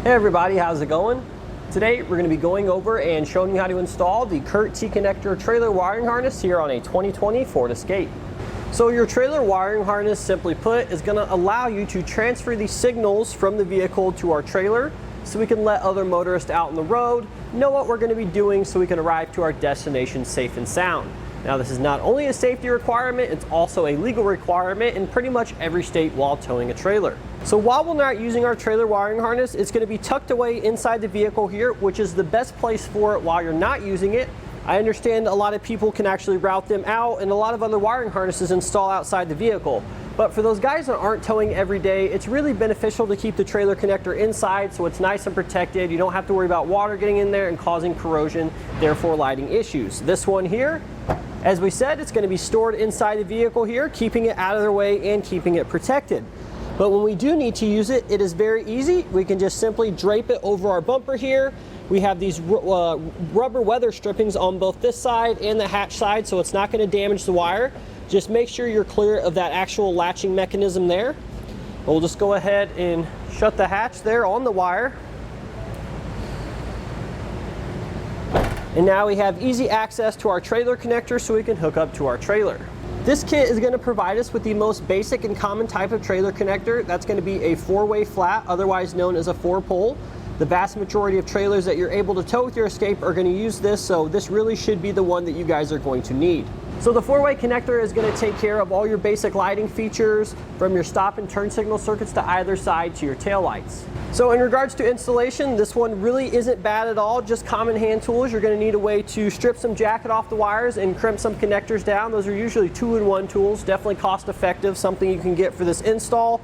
Hey everybody, how's it going? Today we're going to be going over and showing you how to install the Curt T-connector trailer wiring harness here on a 2020 Ford Escape. So your trailer wiring harness, simply put, is going to allow you to transfer the signals from the vehicle to our trailer so we can let other motorists out on the road know what we're going to be doing so we can arrive to our destination safe and sound. Now this is not only a safety requirement, it's also a legal requirement in pretty much every state while towing a trailer. So while we're not using our trailer wiring harness, it's going to be tucked away inside the vehicle here, which is the best place for it while you're not using it. I understand a lot of people can actually route them out and a lot of other wiring harnesses install outside the vehicle. But for those guys that aren't towing every day, it's really beneficial to keep the trailer connector inside so it's nice and protected. You don't have to worry about water getting in there and causing corrosion, therefore lighting issues. This one here, as we said, it's going to be stored inside the vehicle here, keeping it out of their way and keeping it protected. But when we do need to use it, it is very easy. We can just simply drape it over our bumper here. We have these rubber weather strippings on both this side and the hatch side, so it's not going to damage the wire. Just make sure you're clear of that actual latching mechanism there. We'll just go ahead and shut the hatch there on the wire. And now we have easy access to our trailer connector so we can hook up to our trailer. This kit is going to provide us with the most basic and common type of trailer connector. That's going to be a 4-way flat, otherwise known as a 4-pole. The vast majority of trailers that you're able to tow with your Escape are going to use this, so this really should be the one that you guys are going to need. So the 4-way connector is going to take care of all your basic lighting features, from your stop and turn signal circuits to either side to your tail lights. So in regards to installation, this one really isn't bad at all, just common hand tools. You're going to need a way to strip some jacket off the wires and crimp some connectors down. Those are usually 2-in-1 tools, definitely cost effective, something you can get for this install.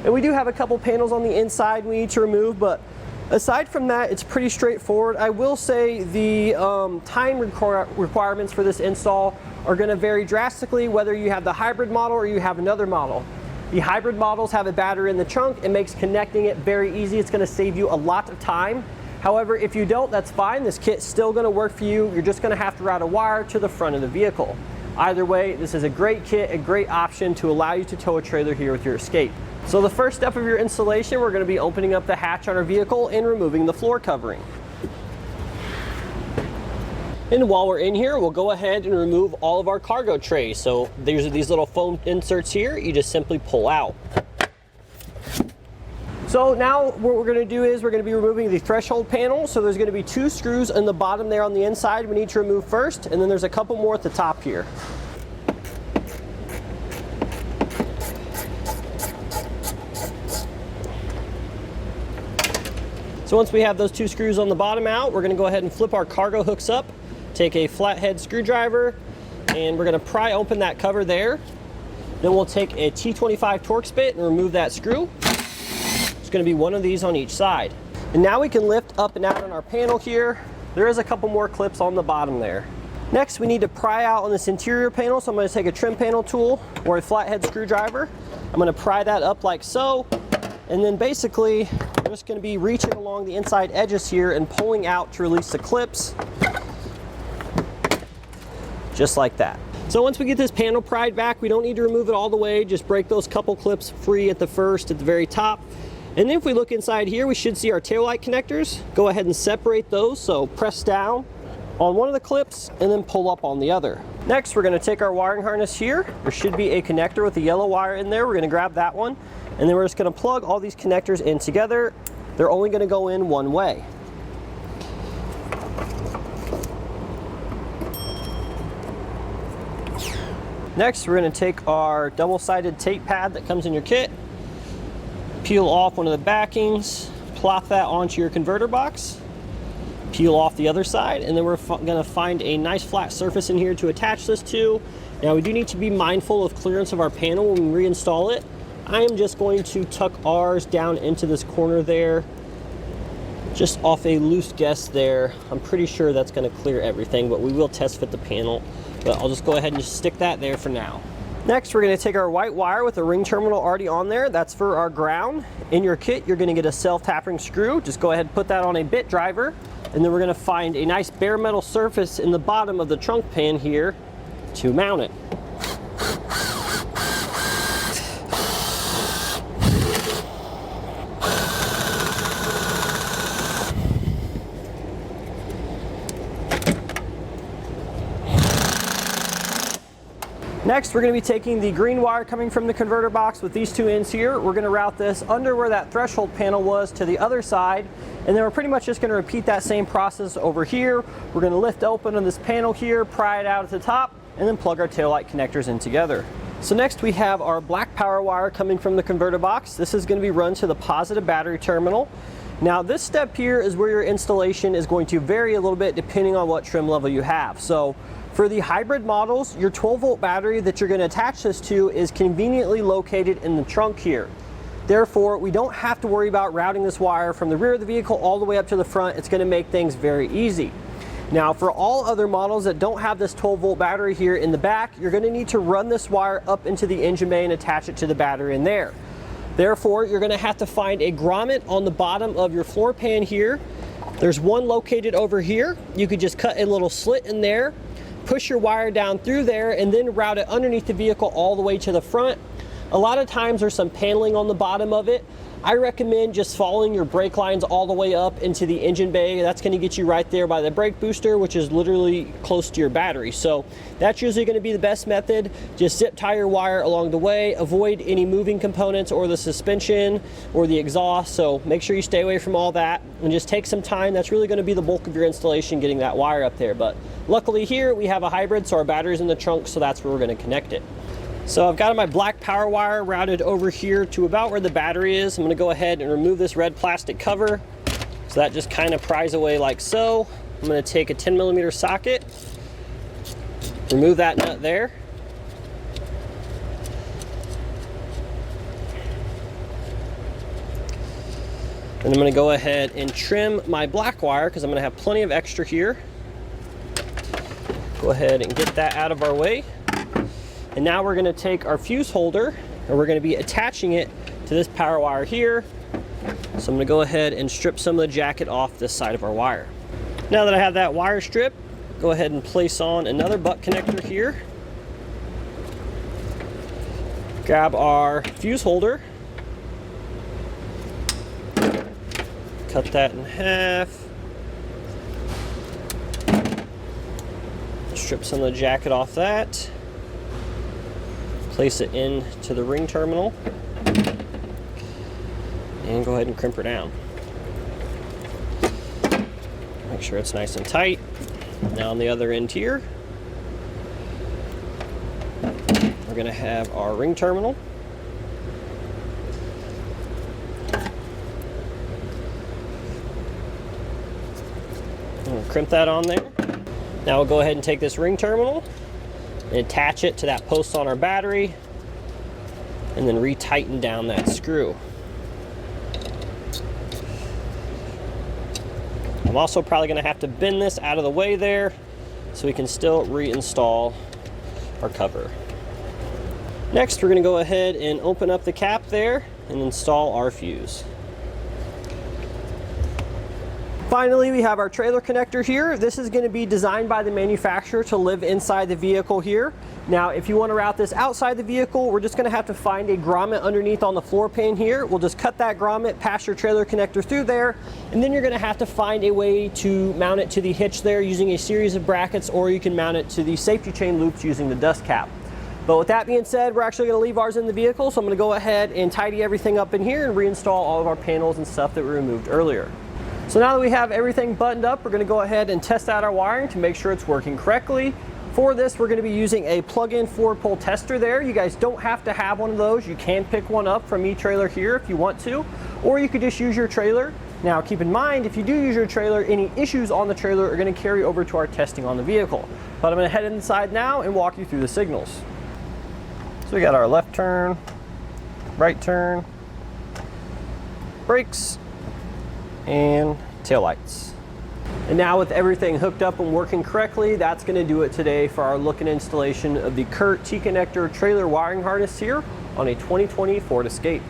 And we do have a couple panels on the inside we need to remove, but aside from that, it's pretty straightforward. I will say the time requirements for this install are going to vary drastically whether you have the hybrid model or you have another model. The hybrid models have a battery in the trunk. It makes connecting it very easy. It's going to save you a lot of time. However, if you don't, that's fine. This kit's still going to work for you. You're just going to have to route a wire to the front of the vehicle. Either way, this is a great kit, a great option to allow you to tow a trailer here with your Escape. So the first step of your installation, we're going to be opening up the hatch on our vehicle and removing the floor covering. And while we're in here, we'll go ahead and remove all of our cargo trays. So these are these little foam inserts here, you just simply pull out. So now what we're going to do is we're going to be removing the threshold panel. So there's going to be 2 screws in the bottom there on the inside we need to remove first, and then there's a couple more at the top here. So once we have those 2 screws on the bottom out, we're going to go ahead and flip our cargo hooks up, take a flathead screwdriver, and we're going to pry open that cover there. Then we'll take a T25 Torx bit and remove that screw. It's going to be one of these on each side. And now we can lift up and out on our panel here. There is a couple more clips on the bottom there. Next, we need to pry out on this interior panel, so I'm going to take a trim panel tool or a flathead screwdriver. I'm going to pry that up like so, and then basically I'm just going to be reaching along the inside edges here and pulling out to release the clips, just like that. So once we get this panel pried back, we don't need to remove it all the way, just break those couple clips free at the very top. And then if we look inside here, we should see our taillight connectors. Go ahead and separate those, so press down on one of the clips and then pull up on the other. Next, we're going to take our wiring harness here. There should be a connector with a yellow wire in there. We're going to grab that one, and then we're just going to plug all these connectors in together. They're only going to go in one way. Next, we're going to take our double-sided tape pad that comes in your kit, peel off one of the backings, plop that onto your converter box, peel off the other side, and then we're going to find a nice flat surface in here to attach this to. Now we do need to be mindful of clearance of our panel when we reinstall it. I am just going to tuck ours down into this corner there, just off a loose guess there. I'm pretty sure that's going to clear everything, but we will test fit the panel. But I'll just go ahead and just stick that there for now. Next, we're going to take our white wire with a ring terminal already on there. That's for our ground. In your kit, you're going to get a self-tapping screw. Just go ahead and put that on a bit driver. And then we're going to find a nice bare metal surface in the bottom of the trunk pan here to mount it. Next, we're going to be taking the green wire coming from the converter box with these two ends here. We're going to route this under where that threshold panel was to the other side, and then we're pretty much just going to repeat that same process over here. We're going to lift open on this panel here, pry it out at the top, and then plug our taillight connectors in together. So next we have our black power wire coming from the converter box. This is going to be run to the positive battery terminal. Now this step here is where your installation is going to vary a little bit depending on what trim level you have. So for the hybrid models, your 12-volt battery that you're going to attach this to is conveniently located in the trunk here. Therefore, we don't have to worry about routing this wire from the rear of the vehicle all the way up to the front. It's going to make things very easy. Now, for all other models that don't have this 12-volt battery here in the back, you're going to need to run this wire up into the engine bay and attach it to the battery in there. Therefore, you're going to have to find a grommet on the bottom of your floor pan here. There's one located over here. You could just cut a little slit in there, push your wire down through there, and then route it underneath the vehicle all the way to the front. A lot of times there's some paneling on the bottom of it. I recommend just following your brake lines all the way up into the engine bay. That's going to get you right there by the brake booster, which is literally close to your battery. So that's usually going to be the best method. Just zip tie your wire along the way, avoid any moving components or the suspension or the exhaust. So make sure you stay away from all that and just take some time. That's really going to be the bulk of your installation, getting that wire up there. But luckily here we have a hybrid, so our battery's in the trunk, so that's where we're going to connect it. So I've got my black power wire routed over here to about where the battery is. I'm going to go ahead and remove this red plastic cover. So that just kind of pries away like so. I'm going to take a 10mm socket, remove that nut there. And I'm going to go ahead and trim my black wire because I'm going to have plenty of extra here. Go ahead and get that out of our way. And now we're going to take our fuse holder and we're going to be attaching it to this power wire here. So I'm going to go ahead and strip some of the jacket off this side of our wire. Now that I have that wire stripped, go ahead and place on another butt connector here. Grab our fuse holder. Cut that in half. Strip some of the jacket off that. Place it into the ring terminal and go ahead and crimp her down. Make sure it's nice and tight. Now on the other end here, we're going to have our ring terminal. We'll crimp that on there. Now we'll go ahead and take this ring terminal and attach it to that post on our battery and then retighten down that screw. I'm also probably going to have to bend this out of the way there so we can still reinstall our cover. Next, we're going to go ahead and open up the cap there and install our fuse. Finally, we have our trailer connector here. This is going to be designed by the manufacturer to live inside the vehicle here. Now, if you want to route this outside the vehicle, we're just going to have to find a grommet underneath on the floor pan here. We'll just cut that grommet, pass your trailer connector through there, and then you're going to have to find a way to mount it to the hitch there using a series of brackets, or you can mount it to the safety chain loops using the dust cap. But with that being said, we're actually going to leave ours in the vehicle, so I'm going to go ahead and tidy everything up in here and reinstall all of our panels and stuff that we removed earlier. So now that we have everything buttoned up, we're going to go ahead and test out our wiring to make sure it's working correctly. For this, we're going to be using a plug-in 4-pole tester there. You guys don't have to have one of those. You can pick one up from eTrailer here if you want to, or you could just use your trailer. Now keep in mind, if you do use your trailer, any issues on the trailer are going to carry over to our testing on the vehicle. But I'm going to head inside now and walk you through the signals. So we got our left turn, right turn, brakes, and tail lights. And now with everything hooked up and working correctly, that's going to do it today for our look and installation of the Curt T-connector trailer wiring harness here on a 2020 Ford Escape.